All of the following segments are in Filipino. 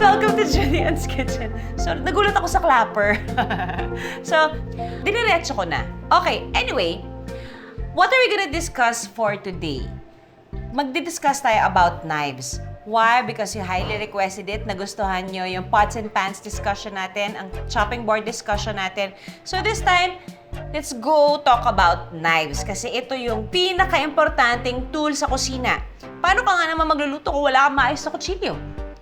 Welcome to Julian's Kitchen. So, nagulat ako sa clapper. So, diniretso ko na. Okay, anyway, what are we gonna discuss for today? Magdi-discuss tayo about knives. Why? Because you highly requested it. Nagustuhan nyo yung pots and pans discussion natin, ang chopping board discussion natin. So this time, let's go talk about knives. Kasi ito yung pinaka-importanting tool sa kusina. Paano ka nga naman magluluto kung wala kang maayos na kutsilyo?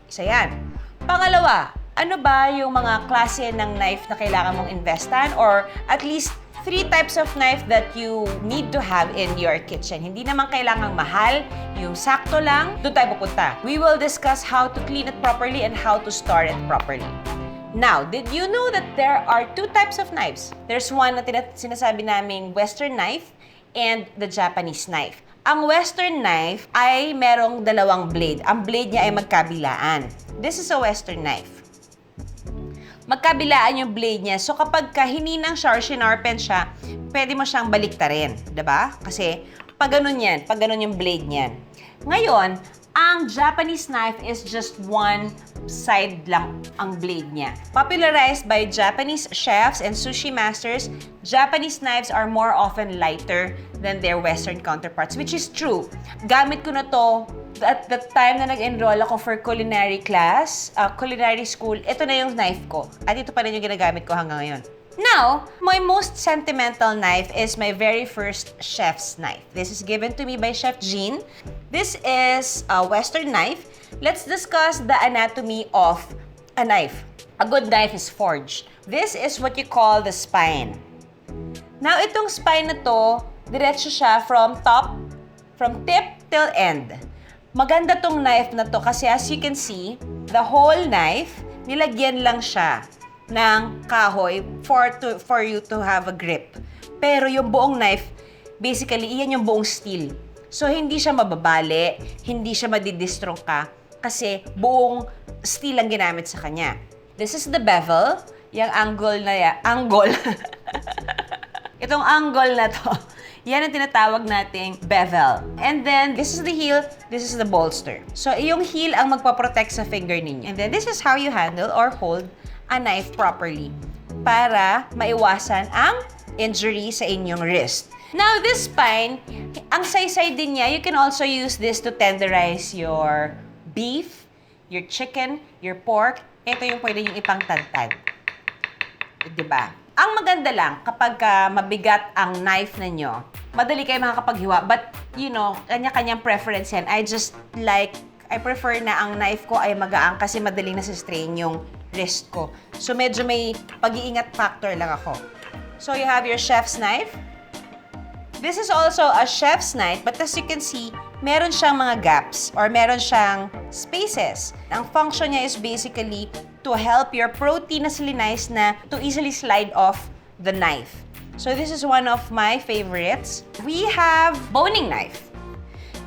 Isa yan. Pangalawa, ano ba yung mga klase ng knife na kailangan mong investan? Or at least 3 types of knife that you need to have in your kitchen. Hindi naman kailangang mahal, yung sakto lang, doon tayo pupunta. We will discuss how to clean it properly and how to store it properly. Now, did you know that there are 2 types of knives? There's one na sinasabi naming Western knife and the Japanese knife. Ang Western knife ay merong 2 blade. Ang blade niya ay magkabilaan. This is a Western knife. Magkabilaan yung blade niya. So, kapag hininang siya or shinarpen siya, pwede mo siyang baliktarin. Diba? Kasi, pag ganun yan, pag ganun yung blade niyan. Ngayon, ang Japanese knife is just one side lang ang blade niya. Popularized by Japanese chefs and sushi masters, Japanese knives are more often lighter than their Western counterparts, which is true. Gamit ko na to at the time na nag-enroll ako for culinary class, culinary school, ito na yung knife ko. At ito pa rin yung ginagamit ko hanggang ngayon. Now, my most sentimental knife is my very first chef's knife. This is given to me by Chef Jean. This is a Western knife. Let's discuss the anatomy of a knife. A good knife is forged. This is what you call the spine. Now, itong spine na to, diretso siya from tip till end. Maganda tong knife na to kasi as you can see, the whole knife, nilagyan lang siya ng kahoy for you to have a grip. Pero yung buong knife, basically, iyan yung buong steel. So, hindi siya mababali, hindi siya madidistrong ka kasi buong steel ang ginamit sa kanya. This is the bevel, yung angle na angle. Itong angle na to, yan ang tinatawag nating bevel. And then, this is the heel, this is the bolster. So, yung heel ang magpaprotect sa finger ninyo. And then, this is how you handle or hold a knife properly para maiwasan ang injury sa inyong wrist. Now, this spine, ang saysay din niya, you can also use this to tenderize your beef, your chicken, your pork. Ito yung pwede yung ipangtadtad. Diba? Ang maganda lang, kapag mabigat ang knife ninyo, madali kayo makakapaghiwa. But, you know, kanya-kanyang preference yan. I prefer na ang knife ko ay magaang kasi madaling nasa-strain yung wrist ko. So, medyo may pag-iingat factor lang ako. So, you have your chef's knife. This is also a chef's knife, but as you can see, meron siyang mga gaps or meron siyang spaces. Ang function niya is basically to help your protein na siliниze na to easily slide off the knife. So this is one of my favorites. We have boning knife.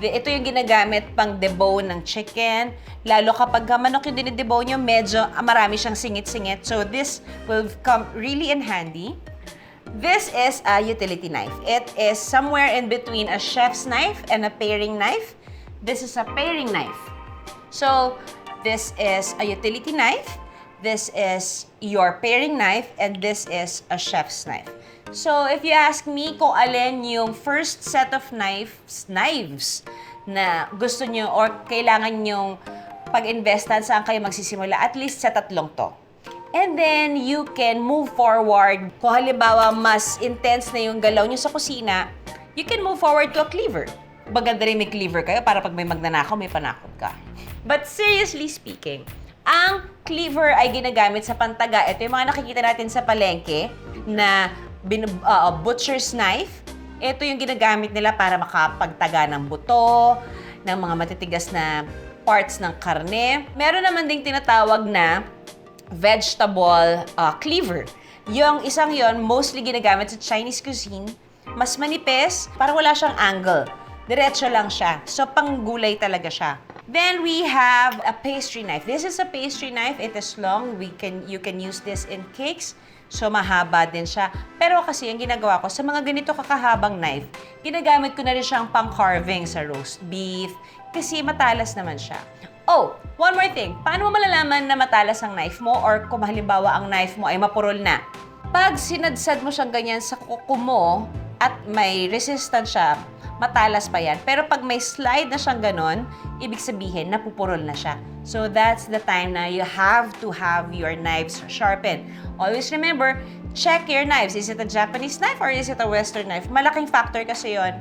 Ito yung ginagamit pang debone ng chicken. Lalo kapag manok yung dinidebone nyo, medyo marami siyang singit-singit. So this will come really in handy. This is a utility knife. It is somewhere in between a chef's knife and a paring knife. This is a paring knife. So this is a utility knife. This is your paring knife, and this is a chef's knife. So, if you ask me kung alin yung first set of knives na gusto nyo or kailangan nyong pag-investan, saan kayo magsisimula, at least sa 3 to. And then, you can move forward. Kung halimbawa, mas intense na yung galaw nyo sa kusina, you can move forward to a cleaver. Maganda rin may cleaver kayo para pag may magnanakaw, may panakot ka. But seriously speaking, ang cleaver ay ginagamit sa pantaga. Ito yung mga nakikita natin sa palengke na butcher's knife. Ito yung ginagamit nila para makapagtaga ng buto, ng mga matitigas na parts ng karne. Meron naman ding tinatawag na vegetable cleaver. Yung isang yon mostly ginagamit sa Chinese cuisine. Mas manipis, parang wala siyang angle. Diretso lang siya. So, panggulay talaga siya. Then we have a pastry knife. This is a pastry knife. It is long. You can use this in cakes. So, mahaba din siya. Pero kasi, yung ginagawa ko, sa mga ganito kakahabang knife, ginagamit ko na rin siyang pang-carving sa roast beef. Kasi matalas naman siya. Oh, one more thing. Paano mo malalaman na matalas ang knife mo or kung halimbawa ang knife mo ay mapurol na? Pag sinadsad mo siyang ganyan sa kuko mo at may resistance siya, matalas pa yan. Pero pag may slide na siyang ganon, ibig sabihin, napupurol na siya. So that's the time na you have to have your knives sharpened. Always remember, check your knives. Is it a Japanese knife or is it a Western knife? Malaking factor kasi yon.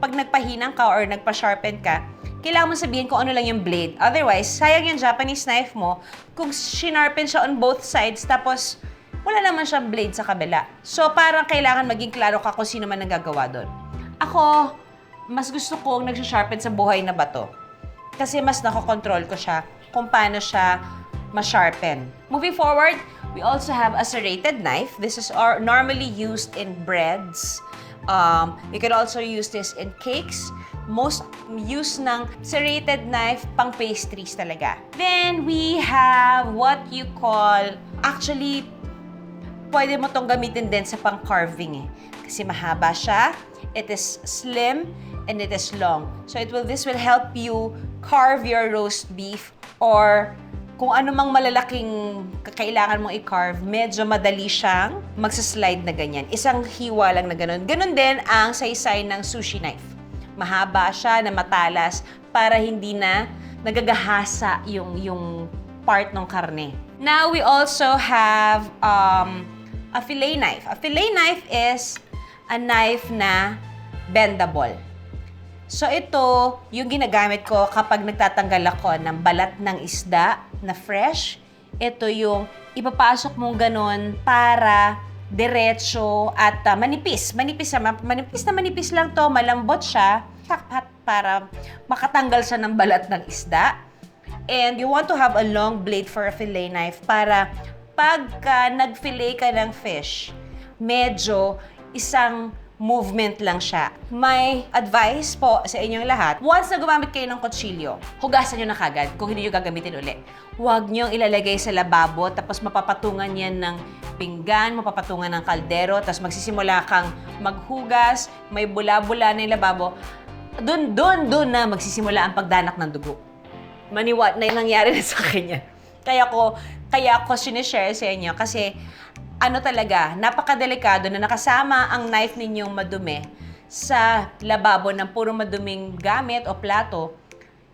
Pag nagpahinang ka or nagpa-sharpen ka, kailangan mo sabihin kung ano lang yung blade. Otherwise, sayang yung Japanese knife mo kung shinarpen siya on both sides tapos wala naman siyang blade sa kabila. So, parang kailangan maging klaro ka kung sino man ang gagawa doon. Ako, mas gusto kong nagsasharpen sa buhay na bato. Kasi mas nakokontrol ko siya kung paano siya ma-sharpen. Moving forward, we also have a serrated knife. This is normally used in breads. You can also use this in cakes. Most use ng serrated knife pang pastries talaga. Then, we have what you call, actually, pwede mo tong gamitin din sa pang-carving eh. Kasi mahaba siya, it is slim, and it is long. So, this will help you carve your roast beef or kung ano mang malalaking kailangan mong i-carve, medyo madali siyang magsaslide na ganyan. Isang hiwa lang na ganun. Ganun din ang saysay ng sushi knife. Mahaba siya na matalas para hindi na nagagahasa yung part ng karne. Now, we also have a fillet knife. A fillet knife is a knife na bendable. So, ito yung ginagamit ko kapag nagtatanggal ako ng balat ng isda na fresh. Ito yung ipapasok mong ganon para diretso at manipis. Manipis na manipis lang to, malambot siya para makatanggal siya ng balat ng isda. And you want to have a long blade for a fillet knife para pagka nag-fillet ka ng fish, medyo isang movement lang siya. May advice po sa inyong lahat. Once na gumamit kayo ng kutsilyo, hugasan nyo na kagad kung hindi nyo gagamitin uli. Huwag nyo ilalagay sa lababo tapos mapapatungan yan ng pinggan, mapapatungan ng kaldero, tapos magsisimula kang maghugas, may bula-bula na yung lababo. Doon na magsisimula ang pagdanak ng dugo. Maniwat na yung nangyari na sa kanya. Kaya ko sinishare sa inyo kasi ano talaga, napakadelikado na nakasama ang knife ninyong madumi sa lababo ng puro maduming gamit o plato,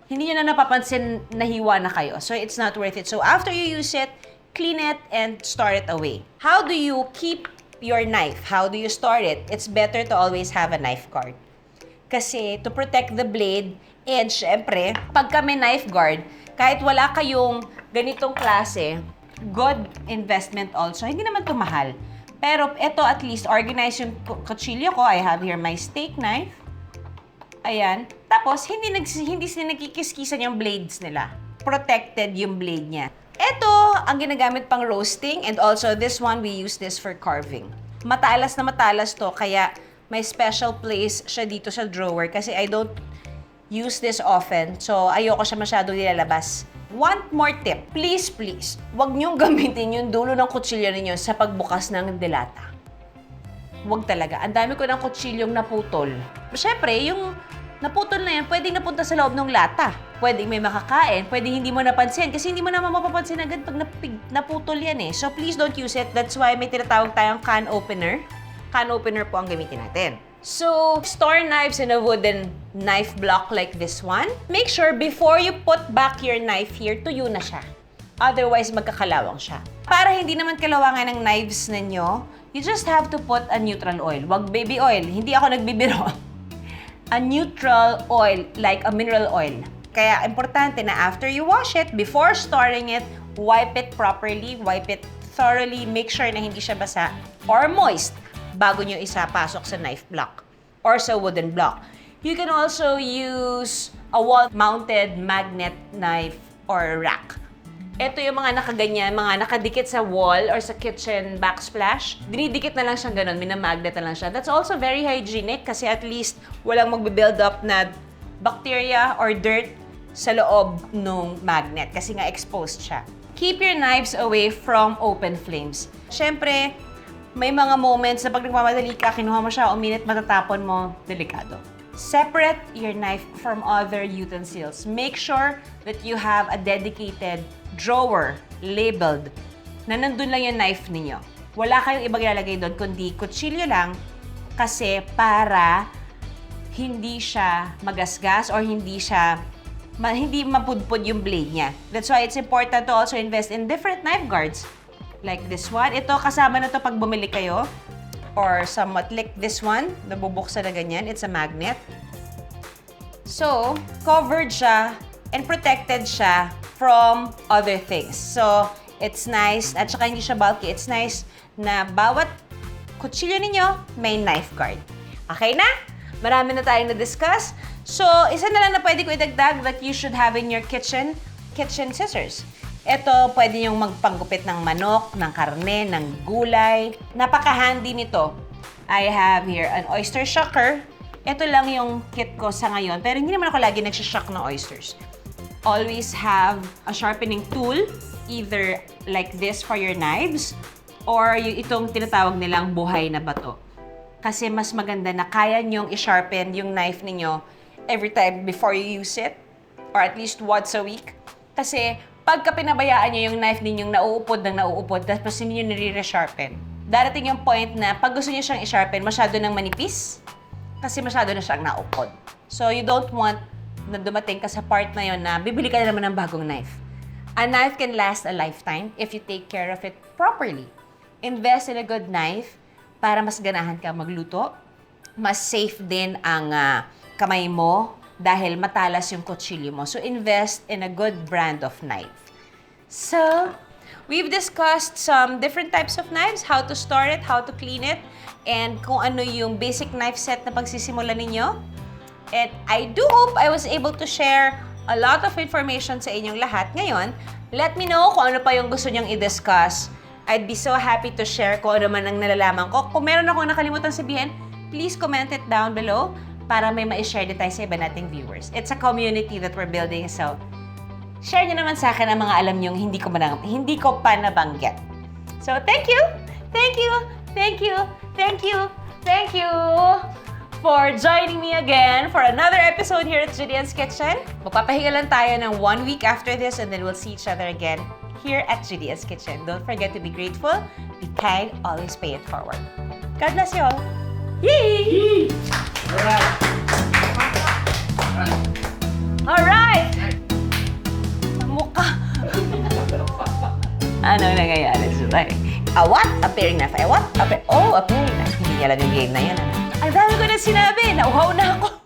hindi nyo na napapansin na hiwa na kayo. So, it's not worth it. So, after you use it, clean it and store it away. How do you keep your knife? How do you store it? It's better to always have a knife guard. Kasi, to protect the blade, and syempre, pag may knife guard, kahit wala kayong ganitong klase, good investment also. Hindi naman ito mahal. Pero ito at least, organize yung kutsilyo ko. I have here my steak knife. Ayan. Tapos, hindi nagkikiskisan yung blades nila. Protected yung blade niya. Ito, ang ginagamit pang roasting. And also, this one, we use this for carving. Matalas na matalas to. Kaya, may special place siya dito sa drawer. Kasi I don't use this often. So, ayoko siya masyadong nilalabas. One more tip. Please, huwag niyong gamitin yung dulo ng kutsilyo ninyo sa pagbukas ng delata. Huwag talaga. Ang dami ko ng kutsilyong naputol. Siyempre, yung naputol na yan, pwedeng napunta sa loob ng lata. Pwedeng may makakain, pwedeng hindi mo napansin. Kasi hindi mo naman mapapansin agad pag naputol yan eh. So, please don't use it. That's why may tinatawag tayong can opener. Can opener po ang gamitin natin. So, store knives in a wooden knife block like this one. Make sure before you put back your knife here, tuyo na siya. Otherwise, magkakalawang siya. Para hindi naman kalawangan ng knives ninyo, you just have to put a neutral oil. Wag baby oil. Hindi ako nagbibiro. A neutral oil, like a mineral oil. Kaya, importante na after you wash it, before storing it, wipe it properly, wipe it thoroughly, make sure na hindi siya basa or moist bago nyo pasok sa knife block or sa wooden block. You can also use a wall-mounted magnet knife or rack. Ito yung mga nakaganyan, mga nakadikit sa wall or sa kitchen backsplash. Dinidikit na lang siyang ganun, minamagnet na lang siya. That's also very hygienic kasi at least walang magbe-build up na bacteria or dirt sa loob ng magnet kasi nga exposed siya. Keep your knives away from open flames. Siyempre, may mga moments na pag nagmamadali ka, kinuha mo siya, uminit, matatapon mo, delikado. separate your knife from other utensils. Make sure that you have a dedicated drawer labeled na nandun lang yung knife ninyo. Wala kayong ibang ilalagay doon, kundi kutsilyo lang kasi para hindi siya magasgas or hindi mapudpud yung blade niya. That's why it's important to also invest in different knife guards. Like this one. Ito, kasama na to pag bumili kayo. Or somewhat like this one. Nabubuksan na ganyan. It's a magnet. So, covered siya and protected siya from other things. So, it's nice. At saka hindi siya bulky. It's nice na bawat kutsilyo ninyo may knife guard. Okay na? Marami na tayong na-discuss. So, isa na lang na pwede ko idagdag that you should have in your kitchen scissors. Ito, pwede yung magpanggupit ng manok, ng karne, ng gulay. Napaka-handy nito. I have here an oyster shucker. Ito lang yung kit ko sa ngayon, pero hindi naman ako lagi nagsashuck ng oysters. Always have a sharpening tool, either like this for your knives, or yung itong tinatawag nilang buhay na bato. Kasi mas maganda na kaya nyong i-sharpen yung knife ninyo every time before you use it, or at least once a week. Kasi pagka pinabayaan nyo yung knife ninyong nauupod, tapos hindi nyo nire-sharpen, darating yung point na pag gusto nyo siyang i-sharpen, masyado nang manipis, kasi masyado na siyang naupod. So, you don't want na dumating ka sa part na yun na bibili ka na naman ng bagong knife. A knife can last a lifetime if you take care of it properly. Invest in a good knife para mas ganahan ka magluto. Mas safe din ang kamay mo dahil matalas yung kutsilyo mo. So, invest in a good brand of knife. So, we've discussed some different types of knives, how to store it, how to clean it, and kung ano yung basic knife set na pagsisimula ninyo. And I do hope I was able to share a lot of information sa inyong lahat. Ngayon, let me know kung ano pa yung gusto nyong i-discuss. I'd be so happy to share kung ano man ang nalalaman ko. Kung meron akong nakalimutan sabihin, please comment it down below para may ma-share din tayo sa iba nating viewers. It's a community that we're building, so share nyo naman sa akin ang mga alam nyong hindi ko pa nabanggit. So, thank you! Thank you! Thank you! Thank you! Thank you for joining me again for another episode here at Julian's Kitchen. Magpapahinga lang tayo ng 1 week after this and then we'll see each other again here at Julian's Kitchen. Don't forget to be grateful, be kind, always pay it forward. God bless you all! Yay! Alright. Alright! Mukha. Ano nangyayari? A what? A paring knife. A what? A pairing knife. Hindi niya alam yung game na yan. Ang dami ko na sinabi. Nauhaw na ako.